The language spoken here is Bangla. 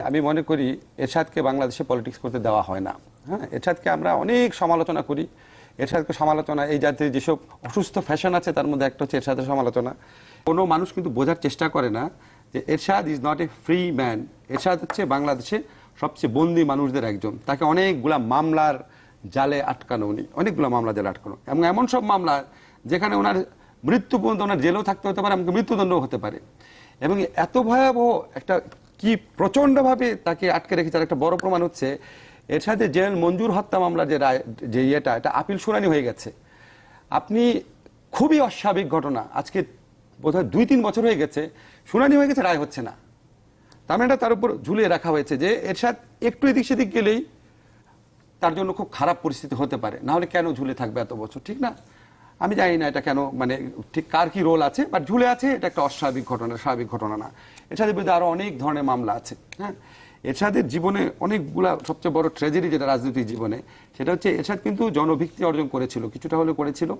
আমি মনে করি এরশাদকে বাংলাদেশে পলিটিক্স করতে দেওয়া হয় না। হ্যাঁ, এরশাদকে আমরা অনেক সমালোচনা করি। এরশাদকে সমালোচনা, এই জাতীয় যেসব অসুস্থ ফ্যাশন আছে তার মধ্যে একটা হচ্ছে এরশাদের সমালোচনা। কোনো মানুষ কিন্তু বোঝার চেষ্টা করে না যে Ershad is not a free man. Ershad হচ্ছে বাংলাদেশে সবচেয়ে বন্দী মানুষদের একজন। তাকে অনেকগুলা মামলার জালে আটকানো, উনি অনেকগুলো মামলা জালে আটকানো, এবং এমন সব মামলা যেখানে ওনার মৃত্যু পর্যন্ত ওনার জেলেও থাকতে হতে পারে, এমনকি মৃত্যুদণ্ডও হতে পারে। এবং এত ভয়াবহ একটা কি প্রচন্ডভাবে তাকে আটকে রেখেছে। একটা বড় প্রমাণ হচ্ছে এরশাদের জেনারেল মঞ্জুর হত্যা মামলার যে রায়, যে এটা আপিল শুনানি হয়ে গেছে। আপনি খুবই অস্বাভাবিক ঘটনা, আজকে বোধহয় 2-3 বছর হয়ে গেছে, শুনানি হয়ে গেছে, রায় হচ্ছে না। তার মানে তার উপর ঝুলিয়ে রাখা হয়েছে যে এরশাদ একটু এদিক সেদিক গেলেই তার জন্য খুব খারাপ পরিস্থিতি হতে পারে। না হলে কেন ঝুলে থাকবে এত বছর, ঠিক না? আমি জানি না এটা কেন, মানে ঠিক কার কি রোল আছে, বাট ঝুলে আছে, এটা একটা অস্বাভাবিক ঘটনা, স্বাভাবিক ঘটনা না। এরশাদের বিরুদ্ধে আরো অনেক ধরনের মামলা আছে। হ্যাঁ, এরশাদের জীবনে অনেকগুলা, সবচেয়ে বড় ট্র্যাজেডি যেটা রাজনৈতিক জীবনে, সেটা হচ্ছে এরশাদ কিন্তু জনভিত্তি অর্জন করেছিল, কিছুটা হলেও করেছিল।